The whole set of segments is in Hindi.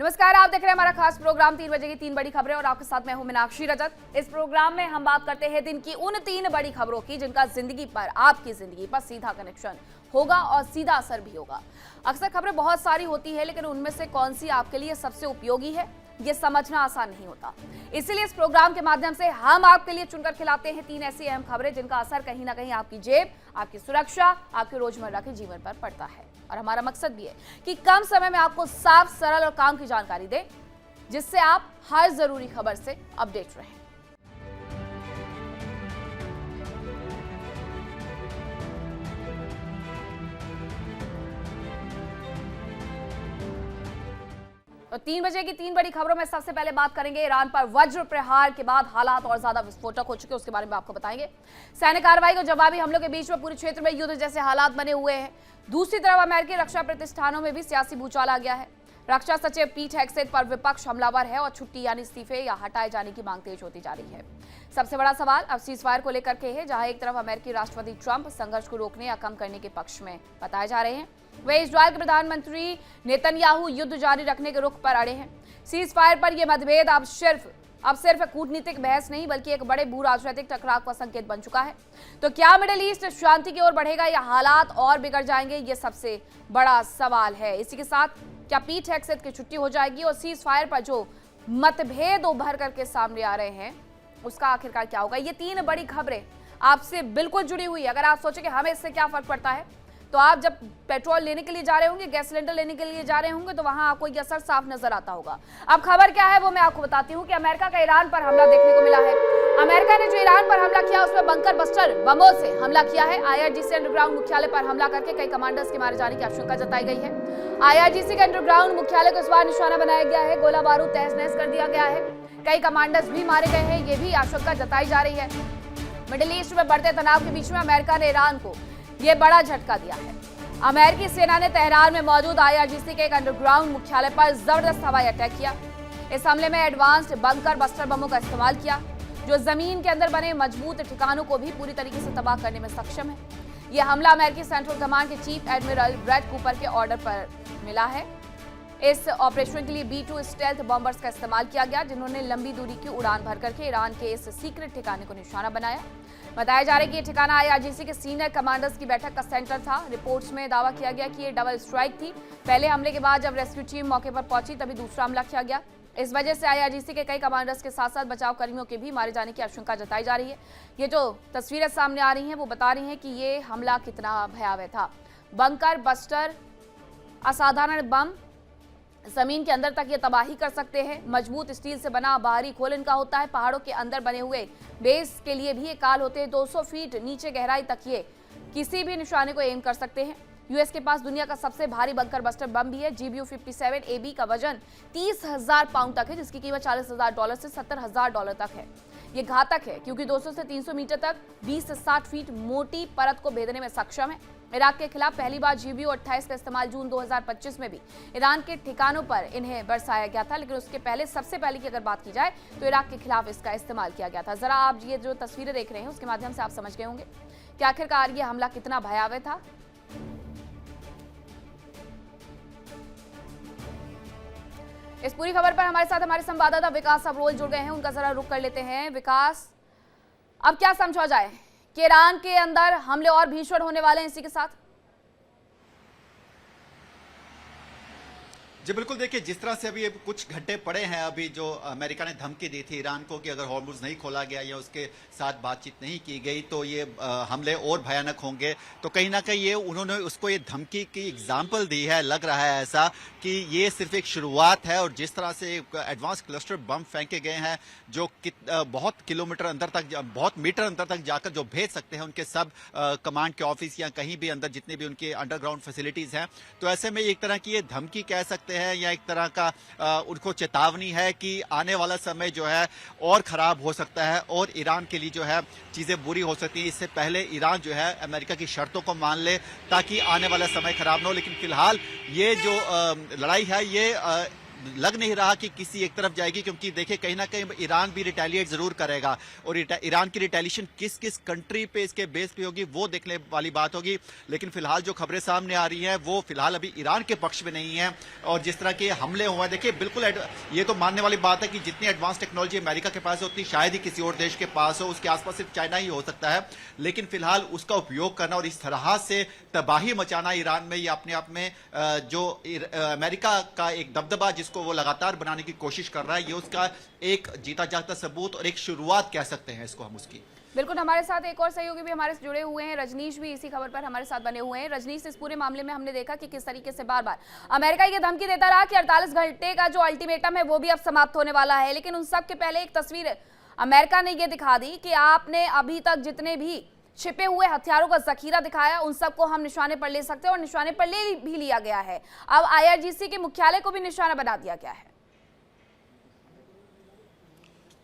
नमस्कार, आप देख रहे हैं हमारा खास प्रोग्राम 3 बजे की 3 बड़ी खबरें और आपके साथ मैं हूं मीनाक्षी रजक। इस प्रोग्राम में हम बात करते हैं दिन की उन 3 बड़ी खबरों की जिनका जिंदगी पर, आपकी जिंदगी पर सीधा कनेक्शन होगा और सीधा असर भी होगा। अक्सर खबरें बहुत सारी होती है, लेकिन उनमें से कौन सी आपके लिए सबसे उपयोगी है ये समझना आसान नहीं होता। इसीलिए इस प्रोग्राम के माध्यम से हम आपके लिए चुनकर खिलाते हैं 3 ऐसी अहम खबरें जिनका असर कहीं ना कहीं आपकी जेब, आपकी सुरक्षा, आपके रोजमर्रा के जीवन पर पड़ता है। और हमारा मकसद भी है कि कम समय में आपको साफ, सरल और काम की जानकारी दें, जिससे आप हर जरूरी खबर से अपडेट रहें। तो 3 बजे की 3 बड़ी खबरों में सबसे पहले बात करेंगे ईरान पर वज्र प्रहार के बाद हालात और ज्यादा विस्फोटक हो चुके हैं, उसके बारे में आपको बताएंगे। सैन्य कार्रवाई और जवाबी हमलों के बीच में पूरे क्षेत्र में युद्ध जैसे हालात बने हुए हैं। दूसरी तरफ अमेरिकी रक्षा प्रतिष्ठानों में भी सियासी भूचाल आ गया है। रक्षा सचिव पीट हेग्सेथ पर विपक्ष हमलावर है और छुट्टी यानी इस्तीफे या हटाए जाने की मांग तेज होती जा रही है। सबसे बड़ा सवाल अब सीजफायर को लेकर के है, जहां एक तरफ अमेरिकी राष्ट्रपति ट्रंप संघर्ष को रोकने या कम करने के पक्ष में बताए जा रहे हैं, वे इजरायल के प्रधानमंत्री नेतन्याहू युद्ध जारी रखने के रुख पर अड़े हैं। सीजफायर पर यह मतभेद अब सिर्फ कूटनीतिक बहस नहीं बल्कि एक बड़े भू राजनीतिक टकराव का संकेत बन चुका है। तो क्या मिडिल ईस्ट शांति की ओर बढ़ेगा या हालात और बिगड़ जाएंगे, ये सबसे बड़ा सवाल है। इसी के साथ क्या पीट हेग्सेथ की छुट्टी हो जाएगी और सीज फायर पर जो मतभेद उभर करके सामने आ रहे हैं उसका आखिरकार क्या होगा। ये 3 बड़ी खबरें आपसे बिल्कुल जुड़ी हुई है। अगर आप सोचे कि हमें इससे क्या फर्क पड़ता है, तो आप जब पेट्रोल लेने के लिए जा रहे होंगे, गैस सिलेंडर लेने के लिए जा रहे होंगे, तो वहां आपको ये असर साफ नजर आता होगा। अब खबर क्या है वो मैं आपको बताती हूँ कि अमेरिका का ईरान पर हमला देखने को मिला है। अमेरिका ने जो ईरान पर हमला किया उसमें बंकर बस्टर बमों से हमला किया है। आईआरजीसी अंडरग्राउंड मुख्यालय पर हमला करके कई कमांडर्स के मारे जाने की आशंका जताई गई है। आईआरजीसी के अंडरग्राउंड मुख्यालय को इस बार निशाना बनाया गया है, गोला बारूद तहस नहस कर दिया गया है, कई कमांडर्स भी मारे गए हैं, ये भी आशंका जताई जा रही है। मिडिल ईस्ट में बढ़ते तनाव के बीच में अमेरिका ने ईरान को यह बड़ा झटका दिया है। अमेरिकी सेना ने तेहरान में मौजूद आईआरजीसी के एक अंडरग्राउंड मुख्यालय पर जबरदस्त हवाई अटैक किया। इस हमले में एडवांस्ड बंकर बस्टर बमों का इस्तेमाल किया, जो जमीन के अंदर बने मजबूत ठिकानों को भी पूरी तरीके से तबाह करने में सक्षम है। यह हमला अमेरिकी सेंट्रल कमांड के चीफ एडमिरल ब्रैड कूपर के ऑर्डर पर मिला है। इस ऑपरेशन के लिए B-2 स्टेल्थ बॉम्बर्स का इस्तेमाल किया गया, जिन्होंने लंबी दूरी की उड़ान भर करके ईरान के इस सीक्रेट ठिकाने को निशाना बनाया। बताया जा रहा है कि यह ठिकाना आईआरजीसी के सीनियर कमांडर्स की बैठक का सेंटर था। रिपोर्ट्स में दावा किया गया कि यह डबल स्ट्राइक थी। पहले हमले के बाद जब रेस्क्यू टीम मौके पर पहुंची तभी दूसरा हमला किया गया। इस वजह से आईआरजीसी के कई कमांडर्स के साथ साथ बचाव कर्मियों के भी मारे जाने की आशंका जताई जा रही है। ये जो तस्वीरें सामने आ रही हैं वो बता रही हैं कि ये हमला कितना भयावह था। बंकर बस्टर असाधारण बम जमीन के अंदर तक ये तबाही कर सकते हैं। मजबूत स्टील से बना बाहरी खोल इनका होता है। पहाड़ों के अंदर बने हुए बेस के लिए भी ये काल होते हैं। 200 फीट नीचे गहराई तक ये किसी भी निशाने को एम कर सकते हैं। यूएस के पास दुनिया का सबसे भारी बंकर बस्टर बम भी है। GBU-57AB का वजन 30,000 पाउंड तक है, जिसकी कीमत $40,000 से $70,000 तक है। ये घातक है क्योंकि 200 से 300 मीटर तक 20 से 60 फीट मोटी परत को भेदने में सक्षम है। इराक के खिलाफ पहली बार GBU-28 का इस्तेमाल जून 2025 में भी ईरान के ठिकानों पर इन्हें बरसाया गया था, लेकिन उसके पहले सबसे पहले की अगर बात की जाए तो इराक के खिलाफ इसका इस्तेमाल किया गया था। जरा आप ये जो तस्वीरें देख रहे हैं उसके माध्यम से आप समझ गए होंगे कि आखिरकार ये हमला कितना भयावह था। इस पूरी खबर पर हमारे साथ हमारे संवाददाता विकास अब्रोल जुड़ गए हैं, उनका जरा रुख कर लेते हैं। विकास, अब क्या समझा जाए कि ईरान के अंदर हमले और भीषण होने वाले हैं इसी के साथ? जी बिल्कुल, देखिए जिस तरह से अभी कुछ घंटे पड़े हैं, अभी जो अमेरिका ने धमकी दी थी ईरान को कि अगर हॉर्मुज़ नहीं खोला गया या उसके साथ बातचीत नहीं की गई तो ये हमले और भयानक होंगे। तो कहीं ना कहीं ये उन्होंने उसको ये धमकी की एग्जाम्पल दी है। लग रहा है ऐसा कि ये सिर्फ एक शुरुआत है और जिस तरह से एडवांस क्लस्टर बम फेंके गए हैं जो बहुत किलोमीटर अंदर तक, बहुत मीटर अंदर तक जाकर जो भेज सकते हैं उनके सब कमांड के ऑफिस या कहीं भी अंदर जितने भी उनके अंडरग्राउंड फैसिलिटीज हैं। तो ऐसे में एक तरह की ये धमकी कह सकते हैं या एक तरह का उनको चेतावनी है कि आने वाला समय जो है और खराब हो सकता है और ईरान के लिए जो है चीजें बुरी हो सकती है। इससे पहले ईरान जो है अमेरिका की शर्तों को मान ले ताकि आने वाला समय खराब ना हो। लेकिन फिलहाल ये जो लड़ाई है ये लग नहीं रहा कि किसी एक तरफ जाएगी, क्योंकि देखिए कहीं ना कहीं ईरान भी रिटेलिएट जरूर करेगा, और ईरान की रिटेलिएशन किस किस कंट्री पे इसके बेस पे होगी वो देखने वाली बात होगी। लेकिन फिलहाल जो खबरें सामने आ रही हैं वो फिलहाल अभी ईरान के पक्ष में नहीं है। और जिस तरह के हमले हुए, देखिए बिल्कुल ये तो मानने वाली बात है कि जितनी एडवांस टेक्नोलॉजी अमेरिका के पास है उतनी शायद ही किसी और देश के पास हो, उसके आसपास सिर्फ चाइना ही हो सकता है। लेकिन फिलहाल उसका उपयोग करना और इस तरह से तबाही मचाना ईरान में, ये अपने आप में जो अमेरिका का एक दबदबा जिसको वो लगातार बनाने की कोशिश कर रहा है, ये उसका एक जीता जागता सबूत और एक शुरुआत कह सकते हैं इसको हम उसकी। बिल्कुल, हमारे साथ एक और सहयोगी भी हमारे से जुड़े हुए हैं, रजनीश भी इसी खबर पर हमारे साथ बने हुए हैं। रजनीश, इस पूरे मामले में हमने देखा कि किस तरीके से बार बार अमेरिका ये धमकी देता रहा कि 48 घंटे का जो अल्टीमेटम है वो भी अब समाप्त होने वाला है। लेकिन उन सब के पहले एक तस्वीर अमेरिका ने ये दिखा दी कि आपने अभी तक जितने भी छिपे हुए हथियारों का जखीरा दिखाया उन सबको हम निशाने पर ले सकते हैं, और निशाने पर ले भी लिया गया है। अब IRGC के मुख्यालय को भी निशाना बना दिया गया है।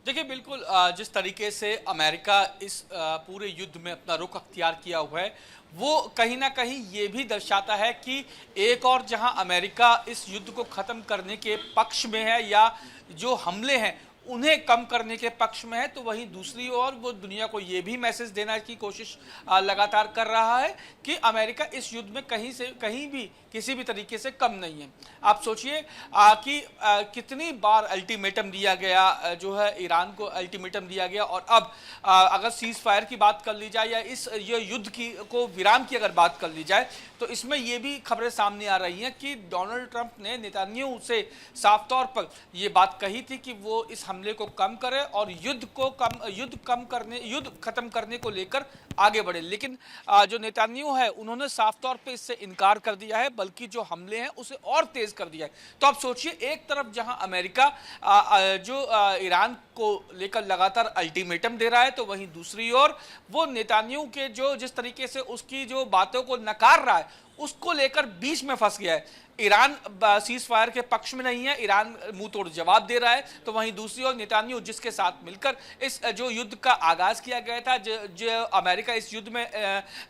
देखिए बिल्कुल, जिस तरीके से अमेरिका इस पूरे युद्ध में अपना रुख अख्तियार किया हुआ है, वो कहीं ना कहीं ये भी दर्शाता है कि एक और जहां अमेरिका इस युद्ध को ख़त्म करने के पक्ष में है या जो हमले हैं उन्हें कम करने के पक्ष में है, तो वहीं दूसरी ओर वो दुनिया को ये भी मैसेज देने की कोशिश लगातार कर रहा है कि अमेरिका इस युद्ध में कहीं से कहीं भी किसी भी तरीके से कम नहीं है। आप सोचिए कि कितनी बार अल्टीमेटम दिया गया, जो है ईरान को अल्टीमेटम दिया गया, और अब अगर सीज फायर की बात कर ली जाए या ये युद्ध की को विराम की अगर बात कर ली जाए, तो इसमें ये भी खबरें सामने आ रही हैं कि डोनाल्ड ट्रंप ने नेतन्याहू से साफ तौर पर ये बात कही थी कि वो इस हमले को कम करे और युद्ध खत्म करने को लेकर आगे बढ़े। लेकिन जो नेतन्याहू है उन्होंने साफ तौर पे इससे इनकार कर दिया है, बल्कि जो हमले हैं उसे और तेज कर दिया है। तो आप सोचिए, एक तरफ जहां अमेरिका जो ईरान को लेकर लगातार अल्टीमेटम दे रहा है, तो वहीं दूसरी ओर वो नेतन्याहू के जो जिस तरीके से उसकी जो बातों को नकार रहा है उसको लेकर बीच में फंस गया है। ईरान सीज फायर के पक्ष में नहीं है, ईरान मुंह तोड़ जवाब दे रहा है, तो वहीं दूसरी ओर नेतन्याहू जिसके साथ मिलकर इस जो युद्ध का आगाज किया गया था, जो अमेरिका इस युद्ध में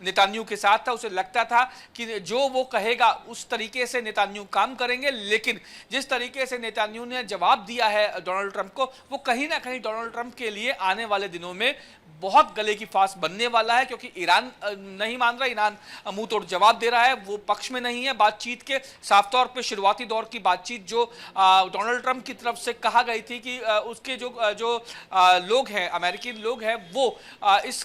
नेतन्याहू के साथ था, उसे लगता था कि जो वो कहेगा उस तरीके से नेतन्याहू काम करेंगे। लेकिन जिस तरीके से नेतन्याहू ने जवाब दिया है डोनाल्ड ट्रंप को, वो कहीं ना कहीं डोनाल्ड ट्रंप के लिए आने वाले दिनों में बहुत गले की फांस बनने वाला है, क्योंकि ईरान नहीं मान रहा, ईरान मुंह तोड़ जवाब दे रहा है, वो पक्ष में नहीं है बातचीत के। साफ तौर पे शुरुआती दौर की बातचीत जो डोनाल्ड ट्रंप की तरफ से कहा गई थी कि उसके जो लोग हैं, अमेरिकी लोग हैं, वो इस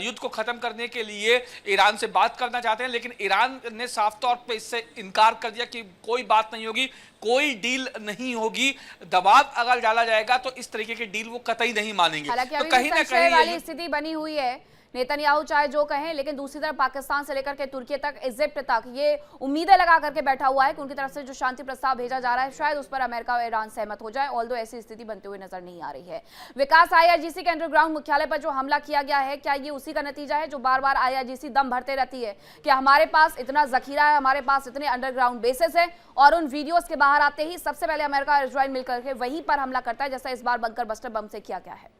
युद्ध को खत्म करने के लिए ईरान से बात करना चाहते हैं, लेकिन ईरान ने साफ तौर पे इससे इनकार कर दिया कि कोई बात नहीं होगी, कोई डील नहीं होगी, दबाव अगर डाला जाएगा तो इस तरीके की डील वो कतई नहीं मानेंगे। तो कहीं ना कहीं वाली स्थिति बनी हुई है। नेतन्याहू चाहे जो कहें, लेकिन दूसरी तरफ पाकिस्तान से लेकर के तुर्की तक, इजिप्ट तक ये उम्मीदें लगा करके बैठा हुआ है कि उनकी तरफ से जो शांति प्रस्ताव भेजा जा रहा है शायद उस पर अमेरिका और ईरान सहमत हो जाए, ऑल्दो ऐसी स्थिति बनते हुए नजर नहीं आ रही है। विकास, IRGC के अंडरग्राउंड मुख्यालय पर जो हमला किया गया है, क्या ये उसी का नतीजा है जो बार बार IRGC दम भरते रहती है कि हमारे पास इतना जखीरा है, हमारे पास इतने अंडरग्राउंड बेसिस है, और उन वीडियोज के बाहर आते ही सबसे पहले अमेरिका और इजराइल मिलकर के वहीं पर हमला करता है, जैसा इस बार बंकर बस्टर बम से किया गया है?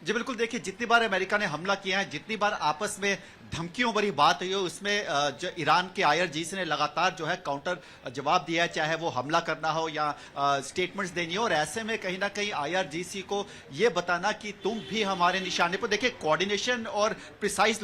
जी बिल्कुल, देखिए जितनी बार अमेरिका ने हमला किया है, जितनी बार आपस में धमकियों भरी बात हुई है, उसमें जो ईरान के IRGC ने लगातार जो है काउंटर जवाब दिया है, चाहे वो हमला करना हो या स्टेटमेंट्स देनी हो। और ऐसे में कहीं ना कहीं IRGC को ये बताना कि तुम भी हमारे निशाने पर, देखिए कोऑर्डिनेशन और प्रिसाइज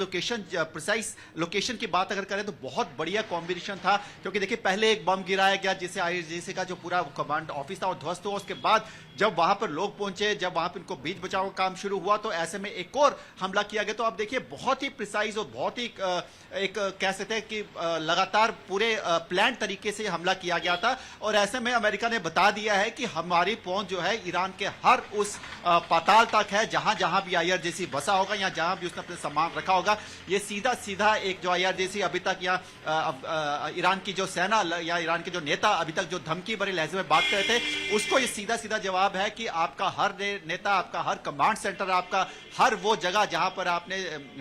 लोकेशन की बात अगर करें तो बहुत बढ़िया कॉम्बिनेशन था, क्योंकि देखिए पहले एक बम गिराया गया जिससे IRGC का जो पूरा कमांड ऑफिस था वो ध्वस्त हुआ। उसके बाद जब वहां पर लोग पहुंचे, जब वहां पर इनको बीच बचाव का काम शुरू हुआ, तो ऐसे में एक और हमला किया गया। तो आप देखिए बहुत ही प्रिसाइज और बहुत ही एक कह सकते हैं कि लगातार पूरे प्लान तरीके से हमला किया गया था। और ऐसे में अमेरिका ने बता दिया है कि हमारी पहुंच जो है ईरान के हर उस पाताल तक है जहां जहां भी IRGC बसा होगा या जहां भी उसने अपने सामान रखा होगा। ये सीधा सीधा एक जो IRGC अभी तक या ईरान की जो सेना या ईरान के जो नेता अभी तक जो धमकी भरे लहजे में बात कर रहे थे, उसको ये सीधा सीधा जवाब है कि आपका हर नेता, आपका हर कमांड सेंटर, आपका हर वो जगह जहां पर आपने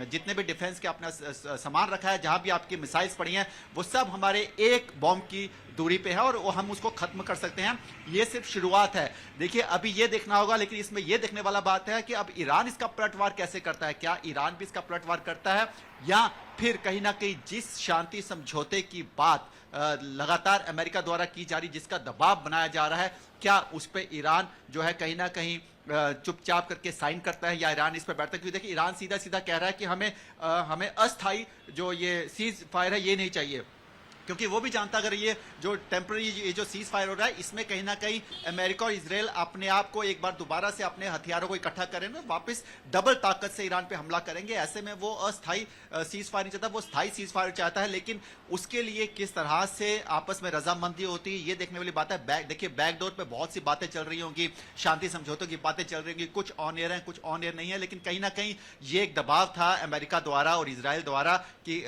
जितने भी डिफेंस के अपना सामान रखा है, जहां भी आपकी मिसाइल्स पड़ी हैं, वो सब हमारे एक बॉम्ब की दूरी पे है और वो हम उसको खत्म कर सकते हैं। ये सिर्फ शुरुआत है। देखिए अभी ये देखना होगा, लेकिन इसमें ये देखने वाला बात है कि अब ईरान इसका पलटवार कैसे करता है। क्या ईरान भी इसका पलटवार करता है, या फिर कहीं ना कहीं जिस शांति समझौते की बात लगातार अमेरिका द्वारा की जा रही, जिसका दबाव बनाया जा रहा है, क्या उस पर ईरान जो है कहीं ना कहीं चुपचाप करके साइन करता है या ईरान इस पर बैठता है? क्योंकि देखिए ईरान सीधा सीधा कह रहा है कि हमें अस्थायी जो ये सीज फायर है ये नहीं चाहिए, क्योंकि वो भी जानता अगर ये जो टेम्पररी ये जो सीज फायर हो रहा है इसमें कहीं ना कहीं अमेरिका और इजराइल अपने आप को एक बार दोबारा से अपने हथियारों को इकट्ठा करेंगे, वापस डबल ताकत से ईरान पे हमला करेंगे। ऐसे में वो अस्थायी सीज फायर नहीं चाहता, वो स्थायी सीज फायर चाहता है। लेकिन उसके लिए किस तरह से आपस में रजामंदी होती है ये देखने वाली बात है। देखिए बैकडोर पे बहुत सी बातें चल रही होंगी, शांति समझौतों की बातें चल रही होंगी, कुछ ऑन एयर हैं कुछ ऑन एयर नहीं है, लेकिन कहीं ना कहीं ये एक दबाव था अमेरिका द्वारा और इजराइल द्वारा कि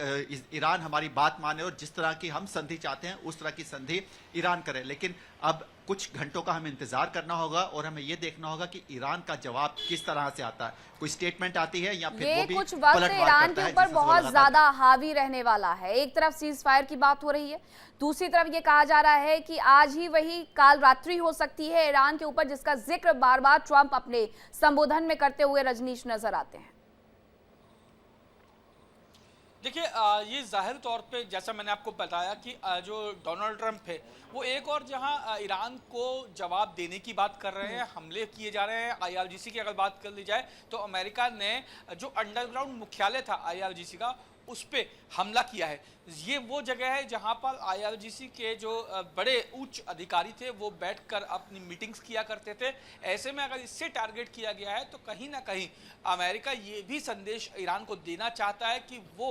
ईरान हमारी बात माने और जिस तरह की हम संधि चाहते हैं उस तरह की संधि ईरान करे। लेकिन अब कुछ घंटों का हमें इंतजार करना होगा और हमें यह देखना होगा कि ईरान का जवाब किस तरह से आता है। कोई स्टेटमेंट आती है या फिर वो भी कुछ वक्त ईरान के ऊपर बहुत ज्यादा हावी रहने वाला है। एक तरफ सीज फायर की बात हो रही है, दूसरी तरफ ये कहा जा रहा है कि आज ही वही काल रात्रि हो सकती है ईरान के ऊपर, जिसका जिक्र बार बार ट्रंप अपने संबोधन में करते हुए रजनीश नजर आते हैं। देखिए ये जाहिर तौर पे जैसा मैंने आपको बताया कि जो डोनाल्ड ट्रंप है वो एक और जहां ईरान को जवाब देने की बात कर रहे हैं, हमले किए जा रहे हैं। आईआरजीसी की अगर बात कर ली जाए तो अमेरिका ने जो अंडरग्राउंड मुख्यालय था आईआरजीसी का उस पे हमला किया है। ये वो जगह है जहां पर आईआरजीसी के जो बड़े उच्च अधिकारी थे वो बैठकर अपनी मीटिंग्स किया करते थे। ऐसे में अगर इससे टारगेट किया गया है तो कहीं ना कहीं अमेरिका ये भी संदेश ईरान को देना चाहता है कि वो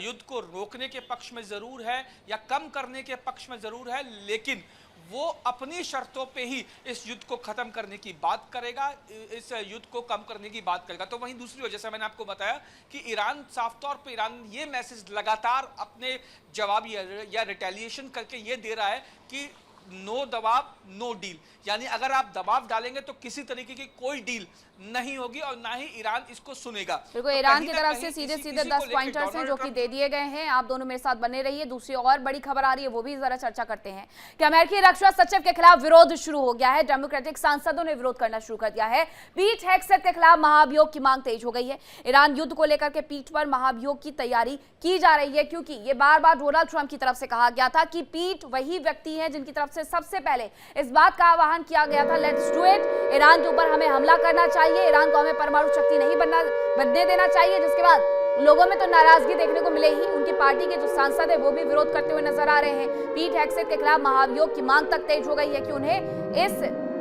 युद्ध को रोकने के पक्ष में ज़रूर है या कम करने के पक्ष में ज़रूर है, लेकिन वो अपनी शर्तों पे ही इस युद्ध को खत्म करने की बात करेगा, इस युद्ध को कम करने की बात करेगा। तो वहीं दूसरी ओर जैसा मैंने आपको बताया कि ईरान साफ तौर पे ईरान ये मैसेज लगातार अपने जवाब या रिटेलिएशन करके ये दे रहा है कि नो दबाव नो डील, यानी अगर आप दबाव डालेंगे तो किसी तरीके की कोई डील नहीं होगी और ना ही ईरान इसको सुनेगा। बिल्कुल ईरान की तरफ से सीधे सीधे 10 पॉइंटर्स हैं जो कि दे दिए गए हैं। आप दोनों मेरे साथ बने रहिए। दूसरी और बड़ी खबर आ रही है वो भी जरा चर्चा करते हैं कि अमेरिकी रक्षा सचिव के खिलाफ विरोध शुरू हो गया है। डेमोक्रेटिक सांसदों ने विरोध करना शुरू कर दिया है। पीट हेगसेथ के खिलाफ महाभियोग की मांग तेज हो गई है। ईरान युद्ध को लेकर के पीट पर महाभियोग की तैयारी की जा रही है, क्योंकि ये बार बार डोनाल्ड ट्रंप की तरफ से कहा गया था कि पीट वही व्यक्ति है जिनकी तरफ से सबसे पहले इस बात का आह्वान किया गया था, लेट्स डू इट, ईरान के ऊपर हमें हमला करना चाहिए, ईरान को हमें परमाणु शक्ति नहीं बनने देना चाहिए। जिसके बाद लोगों में तो नाराजगी देखने को मिले ही, उनकी पार्टी के जो सांसद है वो भी विरोध करते हुए नजर आ रहे हैं। पीट हेगसेथ के खिलाफ महाभियोग की मांग तक तेज हो गई है कि उन्हें इस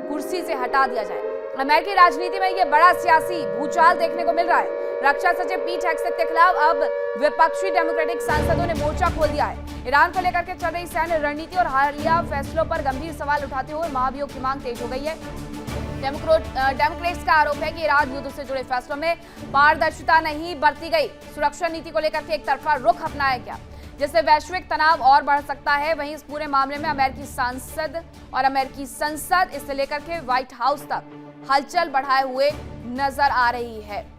कुर्सी से हटा दिया जाए। अमेरिकी राजनीति में यह बड़ा सियासी भूचाल देखने को मिल रहा है। रक्षा सचिव पीट हेगसेथ के खिलाफ अब विपक्षी डेमोक्रेटिक सांसदों ने मोर्चा खोल दिया है। ईरान को लेकर के चल रही सैन्य रणनीति और हालिया फैसलों पर गंभीर सवाल उठाते हुए महाभियोग की मांग तेज हो गई है। डेमोक्रेट्स का आरोप है कि ईरान युद्ध से जुड़े फैसलों में पारदर्शिता नहीं बरती गई, सुरक्षा नीति को लेकर के एक तरफा रुख अपनाया गया, जिससे वैश्विक तनाव और बढ़ सकता है। वहीं इस पूरे मामले में अमेरिकी सांसद और अमेरिकी संसद इसे लेकर के व्हाइट हाउस तक हलचल बढ़ाए हुए नजर आ रही है।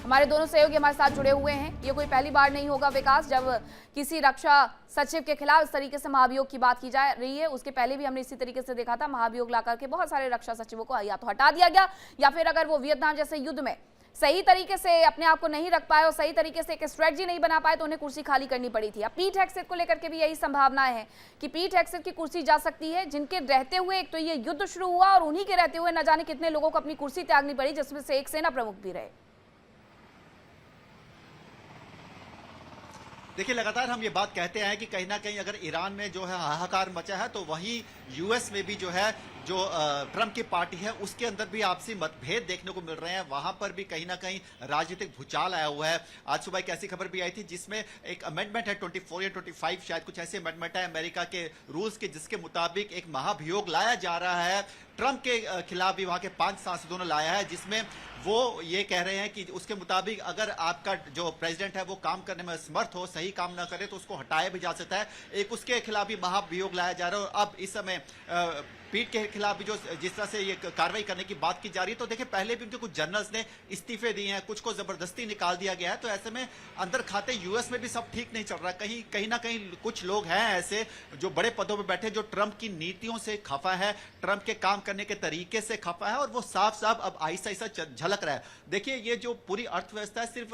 हमारे दोनों सहयोगी हमारे साथ जुड़े हुए हैं। ये कोई पहली बार नहीं होगा विकास जब किसी रक्षा सचिव के खिलाफ इस तरीके से महाभियोग की बात की जा रही है। उसके पहले भी हमने इसी तरीके से देखा था, महाभियोग ला करके बहुत सारे रक्षा सचिवों को या तो हटा दिया गया या फिर अगर वो वियतनाम जैसे युद्ध में सही तरीके से अपने आप को नहीं रख पाए और सही तरीके से एक स्ट्रेटजी नहीं बना पाए तो उन्हें कुर्सी खाली करनी पड़ी थी। अब पीट हेगसेथ को लेकर के भी यही संभावनाएं हैं कि पीट हेगसेथ की कुर्सी जा सकती है, जिनके रहते हुए एक तो ये युद्ध शुरू हुआ और उन्हीं के रहते हुए न जाने कितने लोगों को अपनी कुर्सी त्यागनी पड़ी, जिसमें से एक सेना प्रमुख भी रहे। देखिए लगातार हम ये बात कहते हैं कि कहीं ना कहीं अगर ईरान में जो है हाहाकार मचा है तो वहीं यूएस में भी जो है जो ट्रंप की पार्टी है उसके अंदर भी आपसी मतभेद देखने को मिल रहे हैं। वहां पर भी कहीं ना कहीं राजनीतिक भूचाल आया हुआ है। आज सुबह एक ऐसी खबर भी आई थी जिसमें एक अमेंडमेंट है 24 या 25 शायद कुछ ऐसे अमेंडमेंट है अमेरिका के रूल्स के, जिसके मुताबिक एक महाभियोग लाया जा रहा है। ट्रंप के खिलाफ भी वहां के 5 सांसदों ने लाया है, जिसमें वो ये कह रहे हैं कि उसके मुताबिक अगर आपका जो प्रेसिडेंट है वो काम करने में असमर्थ हो, सही काम ना करे तो उसको हटाया भी जा सकता है। एक उसके खिलाफ भी महाभियोग लाया जा रहा है। और अब इस समय पीठ के खिलाफ भी जो जिस तरह से ये कार्रवाई करने की बात की जा रही है, तो देखिए पहले भी उनके कुछ जनरल्स ने इस्तीफे दिए हैं, कुछ को जबरदस्ती निकाल दिया गया है। तो ऐसे में अंदर खाते यूएस में भी सब ठीक नहीं चल रहा। कहीं ना कहीं कुछ लोग हैं ऐसे जो बड़े पदों पर बैठे, जो ट्रंप की नीतियों से खफा है, ट्रंप के काम करने के तरीके से खफा है, और वो साफ साफ अब आहिस्ता आहिस्ता झलक रहा है। देखिए ये जो पूरी अर्थव्यवस्था है सिर्फ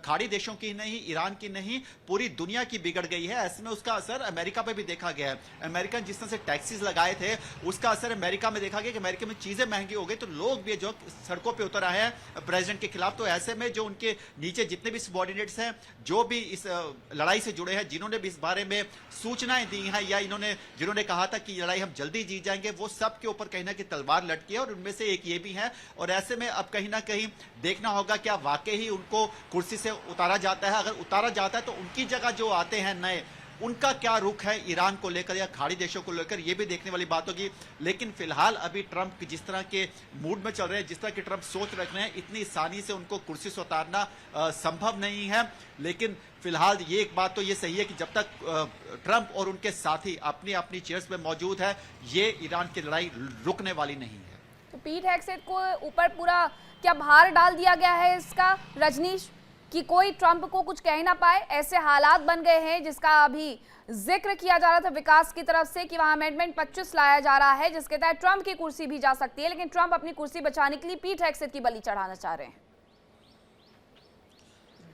खाड़ी देशों की नहीं, ईरान की नहीं, पूरी दुनिया की बिगड़ गई है। ऐसे में उसका असर अमेरिका पे भी देखा गया है। अमेरिकन जिस तरह से टैक्सेस लगाए थे, उसका असर अमेरिका में देखा गया कि अमेरिका में चीजें महंगी हो गई, तो लोग भी जो सड़कों पे उतर आए हैं प्रेसिडेंट के खिलाफ। तो ऐसे में जो उनके नीचे जितने भी सबऑर्डिनेट्स हैं, जो भी इस लड़ाई से जुड़े हैं, जिन्होंने भी इस बारे में सूचनाएं दी हैं, या जिन्होंने कहा था कि लड़ाई हम जल्दी जीत जाएंगे, वो सब के ऊपर कहीं ना कहीं तलवार लटकी है, और उनमें से एक ये भी है। और ऐसे में अब कहीं ना कहीं देखना होगा क्या वाकई ही उनको कुर्सी से उतारा जाता है। अगर उतारा जाता है तो उनकी जगह जो आते हैं नए, उनका क्या रुख है ईरान को लेकर या खाड़ी देशों को लेकर, यह भी देखने वाली बात होगी। लेकिन फिलहाल अभी ट्रंप जिस तरह के मूड में चल रहे हैं, जिस तरह के ट्रंप सोच रख रहे हैं, इतनी आसानी से उनको कुर्सी से उतारना संभव नहीं है। लेकिन फिलहाल ये एक बात तो ये सही है कि जब तक ट्रंप और उनके साथी अपनी अपनी चेयर्स पे मौजूद है, ये ईरान की लड़ाई रुकने वाली नहीं है। तो पीट हेगसेथ को ऊपर पूरा क्या भार डाल दिया गया है इसका, रजनीश, कि कोई ट्रंप को कुछ कह ना पाए? ऐसे हालात बन गए हैं जिसका अभी जिक्र किया जा रहा था विकास की तरफ से कि वहां अमेंडमेंट 25 लाया जा रहा है, जिसके तहत ट्रंप की कुर्सी भी जा सकती है, लेकिन ट्रंप अपनी कुर्सी बचाने के लिए पीट हेगसेथ की बलि चढ़ाना चाह रहे हैं।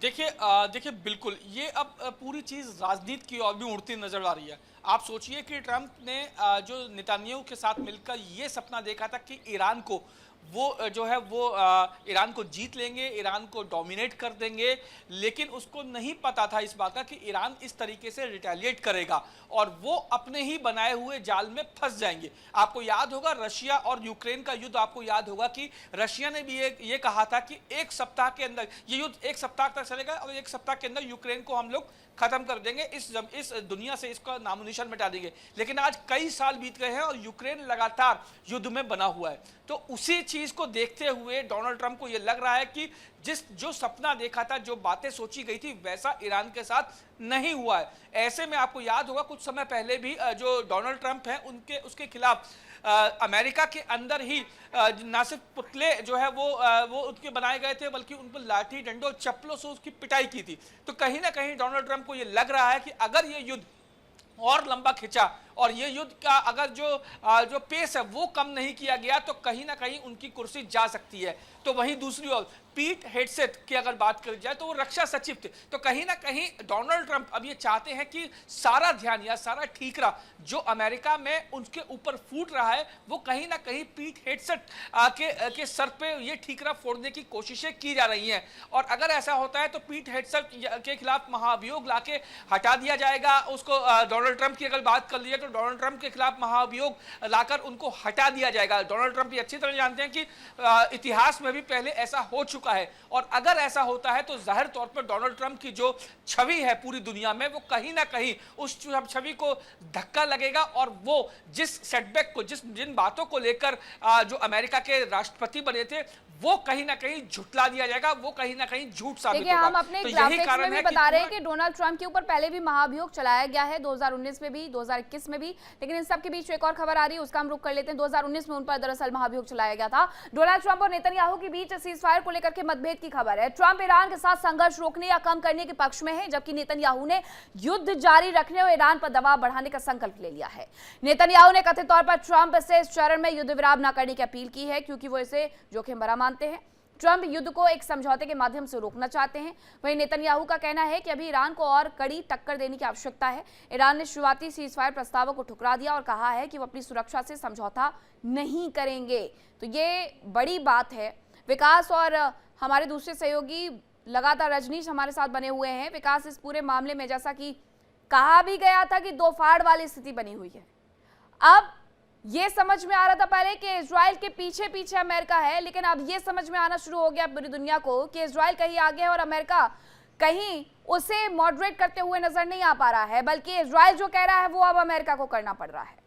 देखिए बिल्कुल ये अब पूरी चीज राजनीति की ओर भी उड़ती नजर आ रही है। आप सोचिए कि ट्रंप ने जो नेतन्याहू के साथ मिलकर ये सपना देखा था कि ईरान को वो जो है वो ईरान को जीत लेंगे, ईरान को डोमिनेट कर देंगे, लेकिन उसको नहीं पता था इस बात का कि ईरान इस तरीके से रिटेलिएट करेगा और वो अपने ही बनाए हुए जाल में फंस जाएंगे। आपको याद होगा रशिया और यूक्रेन का युद्ध, आपको याद होगा कि रशिया ने भी ये कहा था कि एक सप्ताह के अंदर ये युद्ध एक सप्ताह तक चलेगा और एक सप्ताह के अंदर यूक्रेन को हम लोग खत्म कर देंगे, इस दुनिया से इसका नामोनिशान मिटा देंगे। लेकिन आज कई साल बीत गए हैं और यूक्रेन लगातार युद्ध में बना हुआ है। तो उसी चीज को देखते हुए डोनाल्ड ट्रंप को यह लग रहा है कि जो सपना देखा था, जो बातें सोची गई थी, वैसा ईरान के साथ नहीं हुआ है। ऐसे में आपको याद होगा कुछ समय पहले भी जो डोनाल्ड ट्रंप है उसके खिलाफ अमेरिका के अंदर ही ना सिर्फ पुतले जो है वो उनके बनाए गए थे, बल्कि उन पर लाठी डंडों चप्पलों से उसकी पिटाई की थी। तो कहीं ना कहीं डोनाल्ड ट्रंप को ये लग रहा है कि अगर ये युद्ध और लंबा खिंचा और ये युद्ध का अगर जो पेस है वो कम नहीं किया गया तो कहीं ना कहीं उनकी कुर्सी जा सकती है। तो वहीं दूसरी ओर पीट हेगसेथ की अगर बात करी जाए तो वो रक्षा सचिव थे। तो कहीं ना कहीं डोनाल्ड ट्रंप अब ये चाहते हैं कि सारा ध्यान या सारा ठीकरा जो अमेरिका में उनके ऊपर फूट रहा है वो कहीं ना कहीं पीट हेगसेथ के सर पे ये ठीकरा फोड़ने की कोशिशें की जा रही हैं। और अगर ऐसा होता है तो पीट हेगसेथ के खिलाफ महाभियोग लाके हटा दिया जाएगा उसको। डोनाल्ड ट्रंप की अगर बात कर ली तो डोनाल्ड ट्रंप के खिलाफ महाभियोग लाकर उनको हटा दिया जाएगा। डोनाल्ड ट्रंप ये अच्छी तरह जानते हैं कि इतिहास में भी पहले ऐसा हो चुका है और अगर ऐसा होता है तो जाहिर तौर पर डोनाल्ड ट्रंप की जो छवि है पूरी दुनिया में वो कहीं ना कहीं उस छवि को धक्का लगेगा और वो जिस सेटबैक को जिन बातों को लेकर जो अमेरिका के राष्ट्रपति बने थे वो कहीं ना कहीं झुटला दिया जाएगा, वो कहीं ना कहीं झूठ साबित होगा। हम अपने तो यही कारण में भी बता रहे हैं कि डोनाल्ड ट्रंप के ऊपर पहले भी महाभियोग चलाया गया है, 2019 में भी, 2021 में भी। लेकिन इन सब के बीच एक और खबर आ रही है, उसका हम रुख कर लेते हैं। 2019 में उन पर दरअसल महाभियोग चलाया गया था। डोनाल्ड ट्रंप और नेतन्याहू के बीच सीज फायर को लेकर के मतभेद की खबर है। ट्रंप ईरान के साथ संघर्ष रोकने या कम करने के पक्ष में है, जबकि नेतन्याहू ने युद्ध जारी रखने और ईरान पर दबाव बढ़ाने का संकल्प ले लिया है। नेतन्याहू ने कथित तौर पर ट्रंप से इस चरण में युद्ध विराम न करने की अपील की है, क्योंकि वो इसे जोखिम भरा मानते हैं। ट्रंप युद्ध को एक समझौते के माध्यम से रोकना चाहते हैं। वहीं नेतन्याहू का कहना है कि अभी ईरान को और कड़ी टक्कर देने की आवश्यकता है। ईरान ने शुरुआती सीजफायर प्रस्तावों को ठुकरा दिया और कहा है कि वो अपनी सुरक्षा से समझौता नहीं करेंगे। तो ये बड़ी बात है। विकास और हमारे दूसरे सहयोगी लगातार रजनीश हमारे साथ बने हुए हैं। विकास, इस पूरे मामले में जैसा कि कहा भी गया था कि दो फाड़ वाली स्थिति बनी हुई है, अब ये समझ में आ रहा था पहले कि इजराइल के पीछे पीछे अमेरिका है, लेकिन अब ये समझ में आना शुरू हो गया पूरी दुनिया को कि इजराइल कहीं आगे है और अमेरिका कहीं उसे मॉडरेट करते हुए नजर नहीं आ पा रहा है, बल्कि इजराइल जो कह रहा है वो अब अमेरिका को करना पड़ रहा है।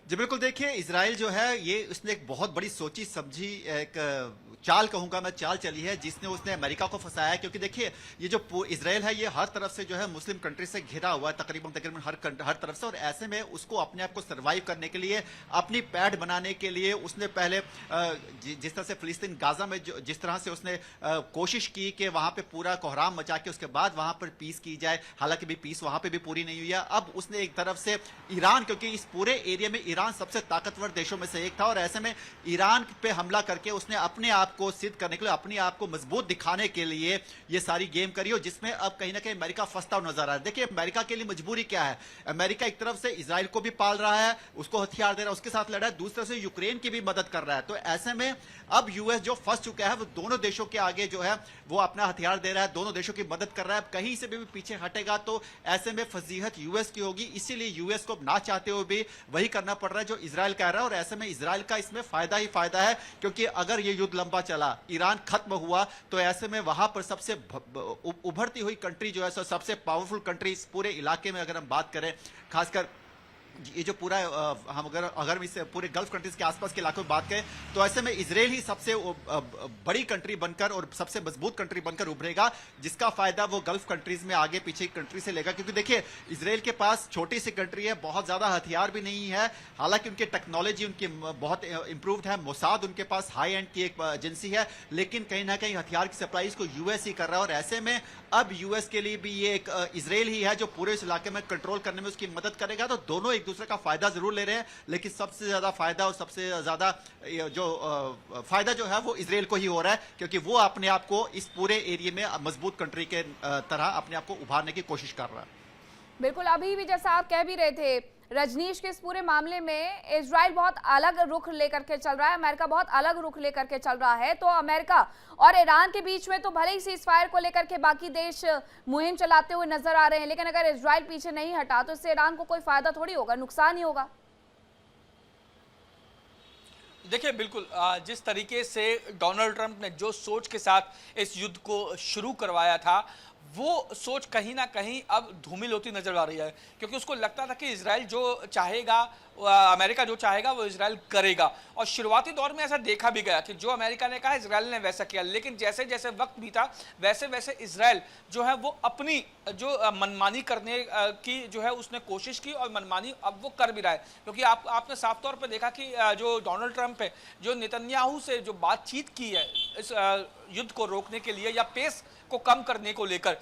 जी बिल्कुल, देखिए इजराइल जो है ये उसने एक बहुत बड़ी सोची समझी एक चाल कहूंगा मैं, चाल चली है जिसने उसने अमेरिका को फंसाया है। क्योंकि देखिए ये जो इजराइल है ये हर तरफ से जो है मुस्लिम कंट्री से घिरा हुआ है, तकरीबन तकरीबन हर तरफ से, और ऐसे में उसको अपने आप को सर्वाइव करने के लिए, अपनी पैड बनाने के लिए उसने पहले जिस तरह से फिलिस्तीन गाजा में जिस तरह से उसने कोशिश की कि वहां पे पूरा कोहराम मचा के उसके बाद वहां पर पीस की जाए, हालांकि भी पीस वहां पे भी पूरी नहीं हुई है। अब उसने एक तरफ से ईरान, क्योंकि इस पूरे एरिया में ईरान सबसे ताकतवर देशों में से एक था, और ऐसे में ईरान पे हमला करके उसने अपने आप को सिद्ध करने के लिए, अपने आप को मजबूत दिखाने के लिए ये सारी गेम करी, और जिसमें अब कहीं ना कहीं अमेरिका फंसता हुआ नजर आ रहा है। देखिए अमेरिका के लिए मजबूरी क्या है, अमेरिका एक तरफ से इजराइल को भी पाल रहा है, उसको हथियार दे रहा है, उसके साथ लड़ा है, दूसरी तरफ से यूक्रेन की भी मदद कर रहा है। तो ऐसे में अब यूएस जो फंस चुका है वो दोनों देशों के आगे जो है वो अपना हथियार दे रहा है, दोनों देशों की मदद कर रहा है। कहीं से भी पीछे हटेगा तो ऐसे में फजीहत यूएस की होगी, इसीलिए यूएस को ना चाहते हुए भी वही करना पड़ रहा है जो इजराइल कह रहा है। और ऐसे में इजराइल का इसमें फायदा ही फायदा है, क्योंकि अगर ये युद्ध लंबा चला, ईरान खत्म हुआ, तो ऐसे में वहां पर सबसे उभरती हुई कंट्री जो है, सबसे पावरफुल कंट्री इस पूरे इलाके में अगर हम बात करें, खासकर ये जो पूरा हम अगर इस पूरे गल्फ कंट्रीज के आसपास के इलाकों में बात करें, तो ऐसे में इजराइल ही सबसे बड़ी कंट्री बनकर और सबसे मजबूत कंट्री बनकर उभरेगा, जिसका फायदा वो गल्फ कंट्रीज में आगे पीछे की कंट्री से लेगा। क्योंकि देखिए इजराइल के पास छोटी सी कंट्री है, बहुत ज्यादा हथियार भी नहीं है, हालांकि उनकी टेक्नोलॉजी उनकी बहुत इंप्रूव्ड है, मोसाद उनके पास हाई एंड की एक एजेंसी है, लेकिन कहीं ना कहीं हथियार की सप्लाई इसको यूएस ही कर रहा है। और ऐसे में अब यूएस के लिए भी ये एक इजराइल ही है जो पूरे इस इलाके में कंट्रोल करने में उसकी मदद करेगा। तो दोनों एक दूसरे का फायदा जरूर ले रहे हैं, लेकिन सबसे ज्यादा फायदा और सबसे ज्यादा जो फायदा जो है वो इजराइल को ही हो रहा है, क्योंकि वो अपने आप को इस पूरे एरिया में मजबूत कंट्री के तरह अपने आप को उभारने की कोशिश कर रहा है। बिल्कुल, अभी भी जैसा आप कह भी रहे थे रजनीश के इस पूरे मामले में इजराइल बहुत अलग रुख लेकर के चल रहा है, अमेरिका बहुत अलग रुख लेकर के चल रहा है। तो अमेरिका और ईरान के बीच में तो भले ही सीज फायर को लेकर के बाकी देश मुहिम चलाते हुए नजर आ रहे हैं, लेकिन अगर इजराइल पीछे नहीं हटा तो इससे ईरान को कोई फायदा थोड़ी होगा, नुकसान ही होगा। देखिए बिल्कुल, जिस तरीके से डोनाल्ड ट्रंप ने जो सोच के साथ इस युद्ध को शुरू करवाया था, वो सोच कहीं ना कहीं अब धूमिल होती नजर आ रही है, क्योंकि उसको लगता था कि इजराइल जो चाहेगा, अमेरिका जो चाहेगा वो इजराइल करेगा। और शुरुआती दौर में ऐसा देखा भी गया कि जो अमेरिका ने कहा इजराइल ने वैसा किया, लेकिन जैसे जैसे वक्त बीता वैसे वैसे इजराइल जो है वो अपनी जो मनमानी करने की जो है उसने कोशिश की, और मनमानी अब वो कर भी रहा है। क्योंकि आपने साफ तौर पर देखा कि जो डोनाल्ड ट्रंप है, जो नेतन्याहू से जो बातचीत की है इस युद्ध को रोकने के लिए या पेस को कम करने को लेकर,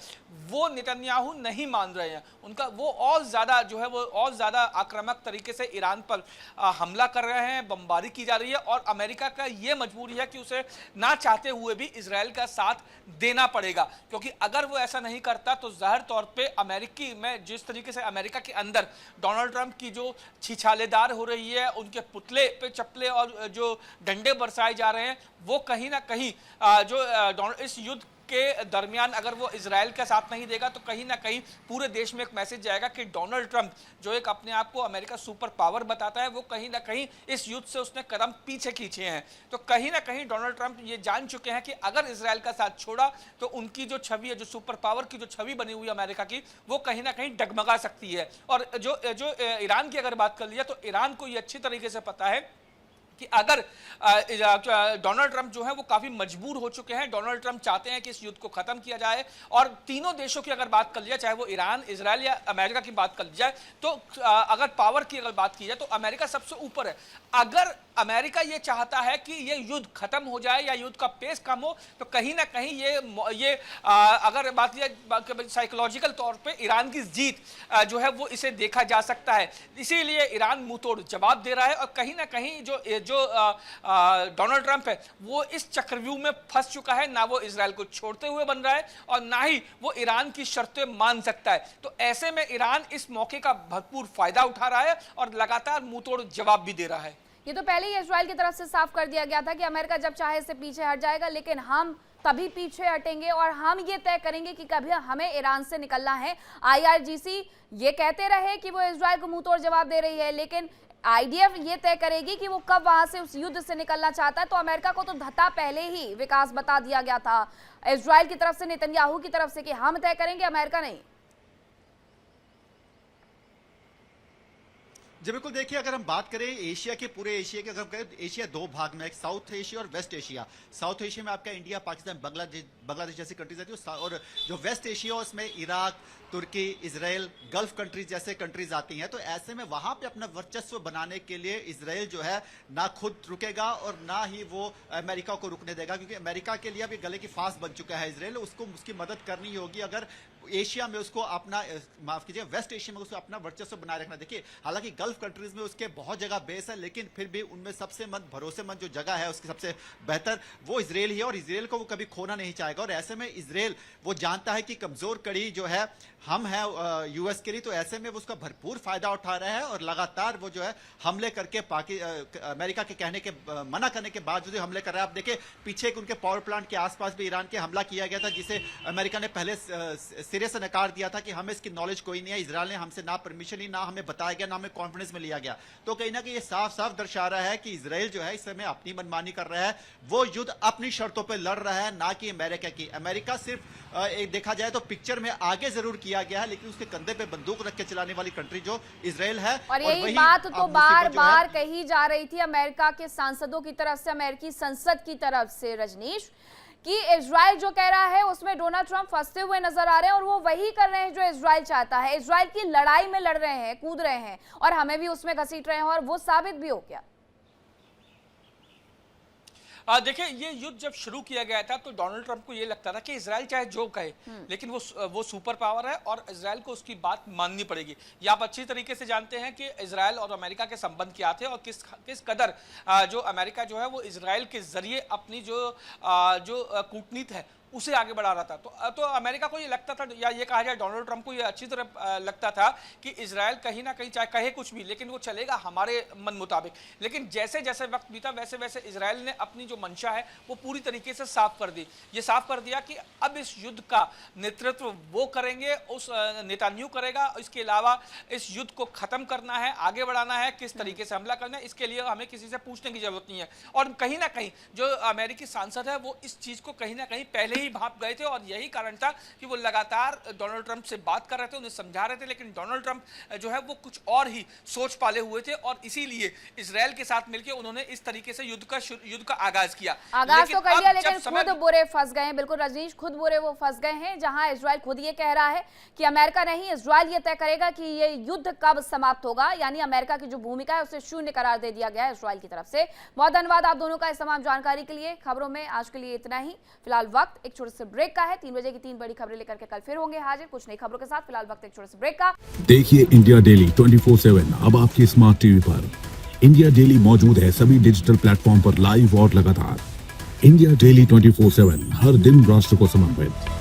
वो नेतन्याहू नहीं मान रहे हैं। उनका वो और ज्यादा जो है वो और ज्यादा आक्रामक तरीके से ईरान पर हमला कर रहे हैं, बमबारी की जा रही है, और अमेरिका का ये मजबूरी है कि उसे ना चाहते हुए भी इजराइल का साथ देना पड़ेगा। क्योंकि अगर वो ऐसा नहीं करता तो जाहिर तौर पे अमेरिकी में जिस तरीके से अमेरिका के अंदर डोनाल्ड ट्रंप की जो छिछालेदार हो रही है, उनके पुतले पे चप्पले और जो डंडे बरसाए जा रहे हैं, वो कहीं ना कहीं जो इस युद्ध के दरमियान अगर वो इजराइल का साथ नहीं देगा तो कहीं ना कहीं पूरे देश में एक मैसेज जाएगा कि डोनाल्ड ट्रंप जो एक अपने आप को अमेरिका सुपर पावर बताता है, वो कहीं ना कहीं इस युद्ध से उसने कदम पीछे खींचे हैं। तो कहीं ना कहीं डोनाल्ड ट्रंप ये जान चुके हैं कि अगर इजराइल का साथ छोड़ा तो उनकी जो छवि है, जो सुपर पावर की जो छवि बनी हुई है अमेरिका की, वो कहीं ना कहीं डगमगा सकती है। और जो ईरान की अगर बात कर लिया तो ईरान को ये अच्छी तरीके से पता है कि अगर डोनाल्ड ट्रंप जो है वो काफी मजबूर हो चुके हैं, डोनाल्ड ट्रंप चाहते हैं कि इस युद्ध को खत्म किया जाए। और तीनों देशों की अगर बात कर लिया, चाहे वो ईरान, इजराइल या अमेरिका की बात कर ली जाए, तो अगर पावर की अगर बात की जाए तो अमेरिका सबसे ऊपर है। अगर अमेरिका ये चाहता है कि ये युद्ध खत्म हो जाए या युद्ध का पेस कम हो, तो कहीं ना कहीं ये अगर बात की जाए साइकोलॉजिकल तौर पे ईरान की जीत जो है वो इसे देखा जा सकता है। इसीलिए ईरान मुंहतोड़ जवाब दे रहा है, और कहीं ना कहीं जो डोनाल्ड ट्रंप है वो इस चक्रव्यूह में फंस चुका है। ना वो इजराइल को छोड़ते हुए बन रहा है और ना ही वो ईरान की शर्तें मान सकता है। तो ऐसे में ईरान इस मौके का भरपूर फायदा उठा रहा है और लगातार मुंहतोड़ जवाब भी दे रहा है। ये तो पहले ही इजराइल की तरफ से साफ कर दिया गया था कि अमेरिका जब चाहे इससे पीछे हट जाएगा, लेकिन हम तभी पीछे हटेंगे और हम ये तय करेंगे कि कभी हमें ईरान से निकलना है। IRGC ये कहते रहे कि वो इजराइल को मुंहतोड़ जवाब दे रही है, लेकिन IDF ये तय करेगी कि वो कब वहां से उस युद्ध से निकलना चाहता है। तो अमेरिका को तो धता पहले ही विकास बता दिया गया था इजराइल की तरफ से, नेतन्याहू की तरफ से, कि हम तय करेंगे, अमेरिका नहीं। जी बिल्कुल, देखिए अगर हम बात करें एशिया के, पूरे एशिया के, अगर हम करें एशिया दो भाग में, एक साउथ एशिया और वेस्ट एशिया। साउथ एशिया में आपका इंडिया, पाकिस्तान, बांग्लादेश जैसी कंट्रीज आती है, और जो वेस्ट एशिया उसमें इराक, तुर्की, इजराइल, गल्फ कंट्रीज जैसे कंट्रीज आती हैं। तो ऐसे में वहां पे अपना वर्चस्व बनाने के लिए इजराइल जो है ना खुद रुकेगा और ना ही वो अमेरिका को रुकने देगा, क्योंकि अमेरिका के लिए अब ये गले की फांस बन चुका है इजराइल। उसको उसकी मदद करनी होगी अगर एशिया में उसको अपना, माफ कीजिए, वेस्ट एशिया में उसको अपना वर्चस्व बनाए रखना। देखिए हालांकि गल्फ कंट्रीज में उसके बहुत जगह बेस है, लेकिन फिर भी उनमें सबसे भरोसेमंद जो जगह है उसकी सबसे बेहतर वो इजराइल ही है, और इजराइल को वो कभी खोना नहीं चाहेगा। और ऐसे में इजराइल वो जानता है कि कमजोर कड़ी जो है हम हैं यूएस के लिए, तो ऐसे में वो उसका भरपूर फायदा उठा रहा है और लगातार वो जो है हमले करके अमेरिका के कहने के, मना करने के बावजूद हमले कर रहा है। आप देखिए पीछे उनके पावर प्लांट के आसपास भी ईरान के हमला किया गया था, जिसे अमेरिका ने पहले सिरे से नकार दिया था कि हमें इसकी नॉलेज कोई नहीं है। इजराइल ने हमसे ना परमिशन ही, ना हमें बताया गया, ना हमें कॉन्फिडेंस में लिया गया। तो कहीं ना कहीं ये साफ साफ दर्शा रहा है कि इजराइल जो है इस समय अपनी मनमानी कर रहा है, वो युद्ध अपनी शर्तों पर लड़ रहा है, ना कि अमेरिका की। अमेरिका सिर्फ एक देखा जाए तो पिक्चर में आगे जरूर किया गया है, लेकिन उसके कंधे पे बंदूक रख के चलाने वाली कंट्री जो इजराइल है। और यही बात तो बार बार कही जा रही थी अमेरिका के सांसदों की तरफ से, अमेरिकी संसद की तरफ से, रजनीश, कि इजराइल जो कह रहा है उसमें डोनाल्ड ट्रंप फंसते हुए नजर आ रहे हैं और वो वही कर रहे हैं जो इजराइल चाहता है। इजराइल की लड़ाई में लड़ रहे हैं, कूद रहे हैं और हमें भी उसमें घसीट रहे हैं, और वो साबित भी हो गया। देखिए ये युद्ध जब शुरू किया गया था तो डोनाल्ड ट्रंप को ये लगता था कि इजराइल चाहे जो कहे, लेकिन वो सुपर पावर है और इजराइल को उसकी बात माननी पड़ेगी। ये आप अच्छी तरीके से जानते हैं कि इजराइल और अमेरिका के संबंध क्या थे और किस कदर जो अमेरिका जो है वो इजराइल के जरिए अपनी जो कूटनीति है उसे आगे बढ़ा रहा था। तो अमेरिका को ये लगता था, या ये कहा जाए डोनाल्ड ट्रंप को ये अच्छी तरह लगता था कि इजराइल कहीं ना कहीं चाहे कहे कुछ भी, लेकिन वो चलेगा हमारे मन मुताबिक। लेकिन जैसे जैसे वक्त बीता वैसे वैसे इजराइल ने अपनी जो मंशा है वो पूरी तरीके से साफ कर दी। ये साफ कर दिया कि अब इस युद्ध का नेतृत्व वो करेंगे, उस नेतान्याहू करेगा। इसके अलावा इस युद्ध को खत्म करना है, आगे बढ़ाना है, किस तरीके से हमला करना है, इसके लिए हमें किसी से पूछने की जरूरत नहीं है। और कहीं ना कहीं जो अमेरिकी सांसद है वो इस चीज को कहीं ना कहीं पहले ही भाप गए थे, और यही कारण था कि वो लगातार डोनाल्ड ट्रंप से बात कर रहे थे, उन्हें समझा रहे थे, लेकिन डोनाल्ड ट्रंप जो है वो कुछ और ही सोच पाले हुए थे, और इसीलिए इजराइल के साथ मिलकर उन्होंने इस तरीके से युद्ध का आगाज किया। आगाज तो कर लिया, लेकिन खुद बुरे फंस गए हैं। बिल्कुल रजनीश, खुद बुरे वो फंस गए हैं, जहां इजराइल खुद ये कह रहा है कि अमेरिका नहीं, इजराइल ये तय करेगा कि ये युद्ध कब समाप्त होगा। यानी अमेरिका की जो भूमिका है उसे शून्य करार दे दिया गया है इजराइल की तरफ से। बहुत धन्यवाद आप दोनों का इस तमाम जानकारी के लिए। खबरों में आज के लिए इतना ही। फिलहाल वक्त एक छोटे से ब्रेक का है। 3 बजे की 3 बड़ी खबरें लेकर के कल फिर होंगे हाजिर कुछ नई खबरों के साथ। फिलहाल वक्त एक छोटे से ब्रेक का। देखिए इंडिया डेली 24/7 अब आपकी स्मार्ट टीवी पर। इंडिया डेली मौजूद है सभी डिजिटल प्लेटफॉर्म पर लाइव और लगातार। इंडिया डेली 24/7 हर दिन राष्ट्र को समर्पित।